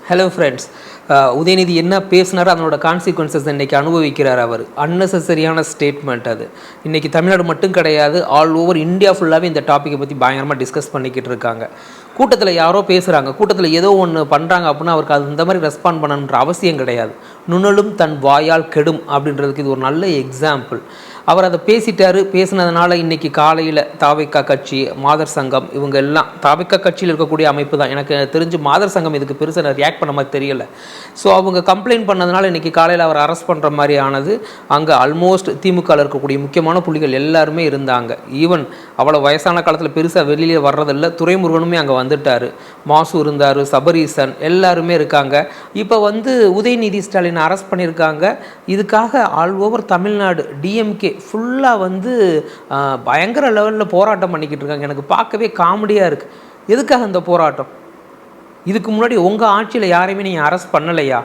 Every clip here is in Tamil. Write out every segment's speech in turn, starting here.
ஹலோ ஃப்ரெண்ட்ஸ், உதயநிதி என்ன பேசினாரோ அதனோட கான்சிக்வன்சஸ் இன்றைக்கி அனுபவிக்கிறார். அவர் அன்னெசரியான ஸ்டேட்மெண்ட் அது. இன்றைக்கி தமிழ்நாடு மட்டும் கிடையாது, ஆல் ஓவர் இந்தியா ஃபுல்லாகவே இந்த டாப்பிக்கை பற்றி பயங்கரமாக டிஸ்கஸ் பண்ணிக்கிட்டு இருக்காங்க. கூட்டத்தில் யாரோ பேசுகிறாங்க, கூட்டத்தில் ஏதோ ஒன்று பண்ணுறாங்க அப்படின்னா அவருக்கு அது இந்த மாதிரி ரெஸ்பாண்ட் பண்ணணுன்ற அவசியம் கிடையாது. நுணலும் தன் வாயால் கெடும் அப்படின்றதுக்கு இது ஒரு நல்ல எக்ஸாம்பிள். அவர் அதை பேசிட்டார். பேசினதுனால இன்றைக்கி காலையில் தாவேக்கா கட்சி, மாதர் சங்கம், இவங்க எல்லாம் தாவேக்கா கட்சியில் இருக்கக்கூடிய அமைப்பு தான். எனக்கு தெரிஞ்சு மாதர் சங்கம் இதுக்கு பெருசாக ரியாக்ட் பண்ண மாதிரி தெரியலை. ஸோ அவங்க கம்ப்ளைண்ட் பண்ணதுனால இன்றைக்கி காலையில் அவர் அரெஸ்ட் பண்ணுற மாதிரி ஆனது. அங்கே ஆல்மோஸ்ட் திமுகவில் இருக்கக்கூடிய முக்கியமான புள்ளிகள் எல்லாருமே இருந்தாங்க. ஈவன் அவ்வளோ வயசான காலத்தில் பெருசாக வெளியே வர்றதில்லை. துரைமுருகனுமே அங்கே வந்துட்டார், மாசு இருந்தார், சபரீசன் எல்லாருமே இருக்காங்க. இப்போ உதயநிதி ஸ்டாலின் அரெஸ்ட் பண்ணியிருக்காங்க. இதுக்காக ஆல் ஓவர் தமிழ்நாடு டிஎம்கே ஃபுல்லாக பயங்கர லெவலில் போராட்டம் பண்ணிக்கிட்டு இருக்காங்க. எனக்கு பார்க்கவே காமெடியாக இருக்குது. எதுக்காக இந்த போராட்டம்? இதுக்கு முன்னாடி உங்கள் ஆட்சியில் யாரையுமே நீங்கள் அரெஸ்ட் பண்ணலையா?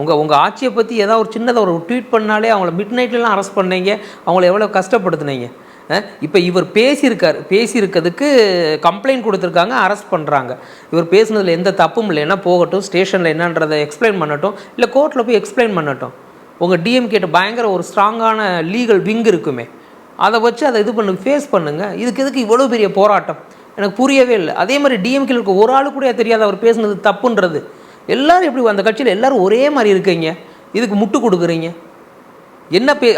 உங்கள் ஆட்சியை பற்றி ஏதாவது ஒரு சின்னதாக ஒரு ட்வீட் பண்ணாலே அவங்கள மிட் நைட்லலாம் அரெஸ்ட் பண்ணீங்க, அவங்கள எவ்வளோ கஷ்டப்படுத்துனீங்க. இப்போ இவர் பேசியிருக்கிறதுக்கு கம்ப்ளைண்ட் கொடுத்துருக்காங்க, அரெஸ்ட் பண்ணுறாங்க. இவர் பேசுனதில் எந்த தப்பும் இல்லைன்னா போகட்டும், ஸ்டேஷனில் என்னன்றதை எக்ஸ்பிளைன் பண்ணட்டும், இல்லை கோர்ட்டில் போய் எக்ஸ்பிளைன் பண்ணட்டும். உங்கள் டிஎம்கேட்ட பயங்கர ஒரு ஸ்ட்ராங்கான லீகல் விங் இருக்குமே, அதை வச்சு அதை ஃபேஸ் பண்ணுங்கள். எதுக்கு இவ்வளோ பெரிய போராட்டம்? எனக்கு புரியவே இல்லை. அதே மாதிரி டிஎம்கேல இருக்க ஒரு ஆளு கூட தெரியாது அவர் பேசுனது தப்புன்றது. எல்லோரும் எப்படி அந்த கட்சியில் எல்லோரும் ஒரே மாதிரி இருக்கீங்க, இதுக்கு முட்டு கொடுக்குறீங்க?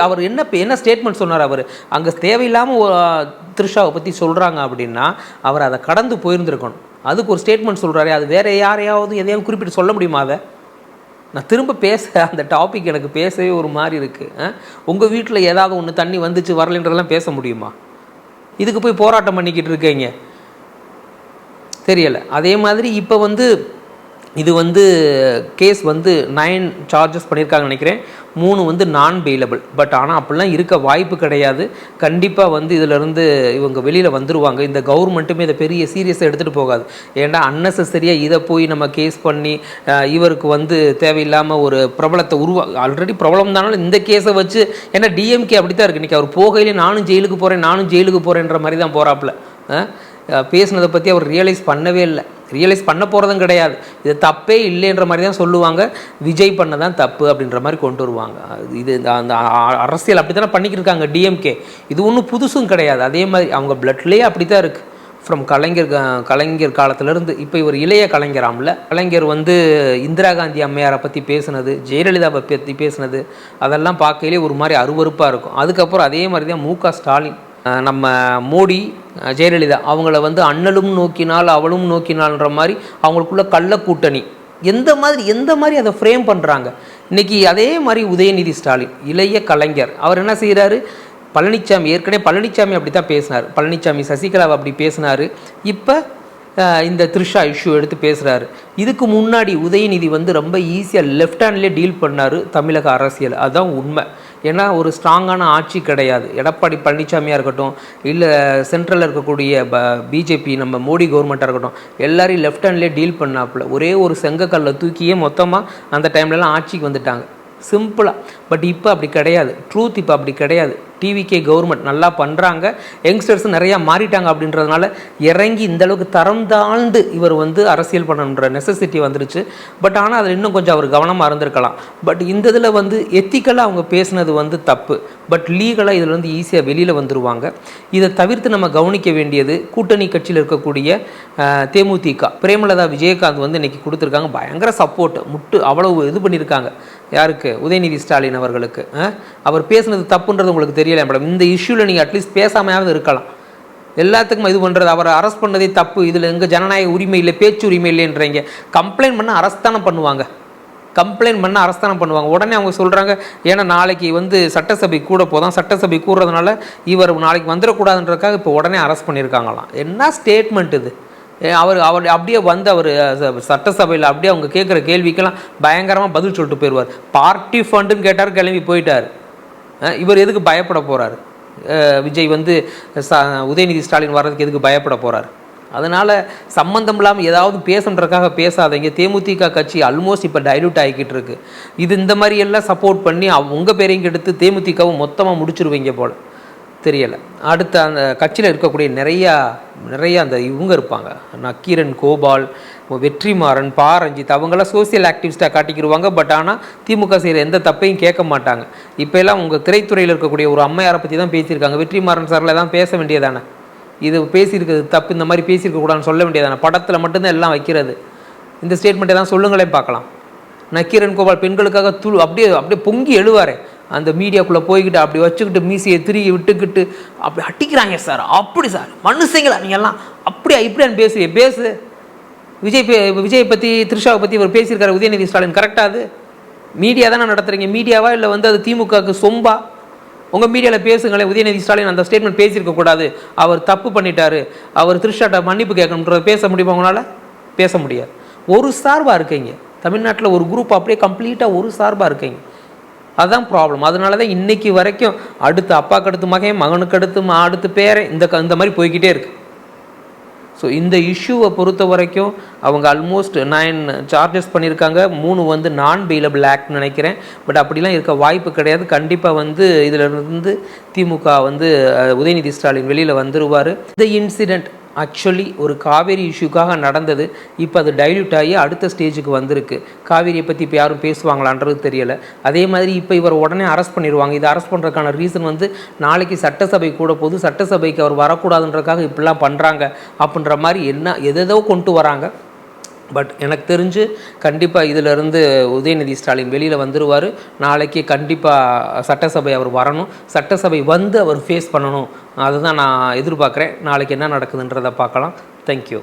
அவர் என்ன ஸ்டேட்மெண்ட் சொன்னார்? அவர் அங்கே தேவையில்லாமல் த்ரிஷாவை பற்றி சொல்கிறாங்க அப்படின்னா அவர் அதை கடந்து போயிருந்துருக்கணும். அதுக்கு ஒரு ஸ்டேட்மெண்ட் சொல்கிறாரு. அது வேறு யாரையாவது எதையாவது குறிப்பிட்டு சொல்ல முடியுமா? அதை நான் திரும்ப அந்த டாபிக் எனக்கு பேசவே ஒரு மாதிரி இருக்குது. உங்கள் வீட்டில் ஏதாவது ஒன்று தண்ணி வந்துச்சு வரலன்றதெல்லாம் பேச முடியுமா? இதுக்கு போய் போராட்டம் பண்ணிக்கிட்டு இருக்கீங்க, தெரியலை. அதே மாதிரி இப்போ இது கேஸ் 9 சார்ஜஸ் பண்ணியிருக்காங்கன்னு நினைக்கிறேன். 3 நான் பெயிலபிள். பட் ஆனால் அப்படிலாம் இருக்க வாய்ப்பு கிடையாது. கண்டிப்பாக இதிலேருந்து இவங்க வெளியில் வந்துடுவாங்க. இந்த கவர்மெண்ட்டுமே இதை பெரிய சீரியஸாக எடுத்துகிட்டு போகாது. ஏன்னா அன்னெசரியாக இதை போய் நம்ம கேஸ் பண்ணி இவருக்கு தேவையில்லாமல் ஒரு பிரபலத்தை ஆல்ரெடி பிரபலம் தானாலும் இந்த கேஸை வச்சு, ஏன்னா டிஎம்கே அப்படி தான் இருக்குது. இன்றைக்கி அவர் போகையிலே நானும் ஜெயிலுக்கு போகிறேன்ற மாதிரி தான் போகிறாப்புல. பேசுனதை பற்றி அவர் ரியலைஸ் பண்ணவே இல்லை, ரியலைஸ் பண்ண போகிறதும் கிடையாது. இது தப்பே இல்லைன்ற மாதிரி தான் சொல்லுவாங்க. விஜய் பண்ண தான் தப்பு அப்படின்ற மாதிரி கொண்டு வருவாங்க. இது அந்த அரசியல் அப்படி தானே பண்ணிக்கிட்டு இருக்காங்க டிஎம்கே. இது ஒன்றும் புதுசும் கிடையாது. அதே மாதிரி அவங்க பிளட்லேயே அப்படி தான் இருக்குது. ஃப்ரம் கலைஞர் காலத்திலேருந்து இப்போ இவர் இளைய கலைஞராம்ல. கலைஞர் இந்திரா காந்தி அம்மையாரை பற்றி பேசுனது, ஜெயலலிதாவை பற்றி பேசுனது, அதெல்லாம் பார்க்கையிலே ஒரு மாதிரி அருவருப்பாக இருக்கும். அதுக்கப்புறம் அதே மாதிரி தான் மு.க. ஸ்டாலின், நம்ம மோடி, ஜெயலலிதா அவங்கள அண்ணலும் நோக்கினால் அவளும் நோக்கினால்ன்ற மாதிரி அவங்களுக்குள்ள கள்ள கூட்டணி எந்த மாதிரி அதை ஃப்ரேம் பண்ணுறாங்க. இன்றைக்கி அதே மாதிரி உதயநிதி ஸ்டாலின் இளைய கலைஞர் அவர் என்ன செய்கிறாரு? பழனிசாமி, ஏற்கனவே பழனிசாமி அப்படி தான் பேசினார். பழனிசாமி சசிகலாவை அப்படி பேசினார். இப்போ இந்த த்ரிஷா இஷ்யூ எடுத்து பேசுகிறாரு. இதுக்கு முன்னாடி உதயநிதி ரொம்ப ஈஸியாக லெஃப்ட் ஹேண்ட்லேயே டீல் பண்ணார் தமிழக அரசியல். அதுதான் உண்மை. ஏன்னா ஒரு ஸ்ட்ராங்கான ஆட்சி கிடையாது. எடப்பாடி பழனிசாமியாக இருக்கட்டும், இல்லை சென்ட்ரலில் இருக்கக்கூடிய பிஜேபி நம்ம மோடி கவர்மெண்ட்டாக இருக்கட்டும், எல்லாரையும் லெஃப்ட் ஹேண்ட்லேயே டீல் பண்ணாப்புல. ஒரே ஒரு செங்கக்கல்லை தூக்கியே மொத்தமாக அந்த டைம்லலாம் ஆட்சிக்கு வந்துட்டாங்க, சிம்பிளாக. பட் இப்போ அப்படி கிடையாது. ட்ரூத் இப்போ அப்படி கிடையாது. டிவிகே கவர்மெண்ட் நல்லா பண்ணுறாங்க. யங்ஸ்டர்ஸ் நிறையா மாறிட்டாங்க. அப்படின்றதுனால இறங்கி இந்தளவுக்கு தரம் தாழ்ந்து இவர் அரசியல் பண்ணணுன்ற நெசசிட்டி வந்துருச்சு. பட் ஆனால் அதில் இன்னும் கொஞ்சம் அவர் கவனமாக இருந்திருக்கலாம். பட் இந்த இதில் எத்திக்கலாக அவங்க பேசுனது தப்பு. பட் லீகலாக இதில் ஈஸியாக வெளியில் வந்துடுவாங்க. இதை தவிர்த்து நம்ம கவனிக்க வேண்டியது கூட்டணி கட்சியில் இருக்கக்கூடிய தேமுதிக, பிரேமலதா விஜயகாந்த் இன்றைக்கி கொடுத்துருக்காங்க பயங்கர சப்போர்ட். அவ்வளவு இது பண்ணியிருக்காங்க. யாருக்கு? உதயநிதி ஸ்டாலின் அவர்களுக்கு. அவர் பேசுனது தப்புன்றது உங்களுக்கு தெரியல மேடம். இந்த இஷ்யூவில் நீங்கள் அட்லீஸ்ட் பேசாமையாவது இருக்கலாம். எல்லாத்துக்கும் இது பண்ணுறது, அவரை அரெஸ்ட் பண்ணதே தப்பு, இதில் எங்கே ஜனநாயக உரிமை இல்லை, பேச்சு உரிமை இல்லைன்றீங்க. கம்ப்ளைண்ட் பண்ண அரஸ்தானே பண்ணுவாங்க. உடனே அவங்க சொல்கிறாங்க, ஏன்னா நாளைக்கு சட்டசபை கூட போதான், சட்டசபை கூடுறதுனால இவர் நாளைக்கு வந்துடக்கூடாதுன்றதுக்காக இப்போ உடனே அரெஸ்ட் பண்ணியிருக்காங்களாம். என்ன ஸ்டேட்மெண்ட் இது? அவர் அப்படியே அவர் சட்டசபையில் அப்படியே அவங்க கேட்குற கேள்விக்கெல்லாம் பயங்கரமாக பதில் சொல்லிட்டு போயிடுவார். பார்ட்டி ஃபண்டுன்னு கேட்டார், கிளம்பி போயிட்டார். இவர் எதுக்கு பயப்பட போகிறார்? விஜய் உதயநிதி ஸ்டாலின் வர்றதுக்கு எதுக்கு பயப்பட போகிறார்? அதனால் சம்மந்தம் இல்லாமல் ஏதாவது பேசுன்றதுக்காக பேசாதீங்க. தேமுதிக கட்சி ஆல்மோஸ்ட் இப்போ டைல்யூட் ஆகிக்கிட்டு இருக்கு. இந்த மாதிரி எல்லாம் சப்போர்ட் பண்ணி உங்கள் பேரையும் எடுத்து தேமுதிகவும் மொத்தமாக முடிச்சிருவீங்க போல் தெரியலை. அடுத்த அந்த கட்சியில் இருக்கக்கூடிய நிறையா அந்த இவங்க இருப்பாங்க, நக்கீரன், கோபால், வெற்றிமாறன், பா ரஞ்சித் அவங்களாம் சோசியல் ஆக்டிவிஸ்ட்டாக காட்டிக்கிடுவாங்க. பட் ஆனால் திமுக செய்கிற எந்த தப்பையும் கேட்க மாட்டாங்க. இப்போ எல்லாம் உங்கள் திரைத்துறையில் இருக்கக்கூடிய ஒரு அம்மையாரை பற்றி தான் பேசியிருக்காங்க. வெற்றிமாறன் சாரில் தான் பேச வேண்டியதானே, இது பேசியிருக்கிறது தப்பு, இந்த மாதிரி பேசியிருக்கக்கூடாதுன்னு சொல்ல வேண்டியதானே. படத்தில் மட்டும்தான் எல்லாம் வைக்கிறது. இந்த ஸ்டேட்மெண்ட்டை தான் சொல்லுங்களே பார்க்கலாம். நக்கீரன் கோபால் பெண்களுக்காக அப்படியே அப்படியே பொங்கி எழுவார். அந்த மீடியாக்குள்ளே போய்கிட்டு அப்படி வச்சுக்கிட்டு மீசியை திருகி விட்டுக்கிட்டு அப்படி அட்டிக்கிறாங்க சார், அப்படி சார் மனுஷங்களா நீங்கள்லாம் அப்படியா இப்படியான்னு பேசு. விஜய் பற்றி த்ரிஷாவை பற்றி இவர் பேசியிருக்காரு உதயநிதி ஸ்டாலின், கரெக்டாக? அது மீடியா தானே நடத்துகிறீங்க, மீடியாவா இல்லை வந்து அது திமுகவுக்கு சொம்பா? உங்கள் மீடியாவில் பேசுங்களேன். உதயநிதி ஸ்டாலின் அந்த ஸ்டேட்மெண்ட் பேசியிருக்கக்கூடாது, அவர் தப்பு பண்ணிட்டாரு, அவர் த்ரிஷாட்ட மன்னிப்பு கேட்கணுன்றத பேச முடியுமா? உங்களால் பேச முடியாது. ஒரு சார்பாக இருக்கீங்க தமிழ்நாட்டில், ஒரு குரூப் அப்படியே கம்ப்ளீட்டாக ஒரு சார்பாக இருக்கீங்க. அதுதான் ப்ராப்ளம். அதனால தான் இன்றைக்கி வரைக்கும் அடுத்து அப்பாவுக்கு அடுத்து மகன், மகனுக்கு அடுத்து பேரன், இந்த மாதிரி போய்கிட்டே இருக்குது. ஸோ இந்த இஷ்யூவை பொறுத்த வரைக்கும் அவங்க ஆல்மோஸ்ட் 9 சார்ஜஸ் பண்ணியிருக்காங்க. 3 வந்து நான் பெயிலபிள் ஆக்ட்னு நினைக்கிறேன். பட் அப்படிலாம் இருக்க வாய்ப்பு கிடையாது. கண்டிப்பாக வந்து இதில் இருந்து திமுக வந்து உதயநிதி ஸ்டாலின் வெளியில் வந்துருவார். இந்த இன்சிடெண்ட் ஆக்சுவலி ஒரு காவேரி இஷ்யூக்காக நடந்தது. இப்போ அது டைல்யூட் ஆகி அடுத்த ஸ்டேஜுக்கு வந்திருக்கு. காவேரியை பற்றி இப்போ யாரும் பேசுவாங்களான்றது தெரியலை. அதே மாதிரி இப்போ இவர் உடனே அரெஸ்ட் பண்ணிடுவாங்க. இதை அரெஸ்ட் பண்ணுறதுக்கான ரீசன் வந்து நாளைக்கு சட்டசபை கூட போது, சட்டசபைக்கு அவர் வரக்கூடாதுன்றதுக்காக இப்படிலாம் பண்ணுறாங்க அப்படின்ற மாதிரி எதோ கொண்டு வராங்க. பட் எனக்கு தெரிஞ்சு கண்டிப்பாக இதிலிருந்து உதயநிதி ஸ்டாலின் வெளியில் வந்துடுவார். நாளைக்கு கண்டிப்பாக சட்டசபை அவர் வரணும். சட்டசபை வந்து அவர் ஃபேஸ் பண்ணணும். அதுதான் நான் எதிர்பார்க்குறேன். நாளைக்கு என்ன நடக்குதுன்றதை பார்க்கலாம். தேங்க்யூ.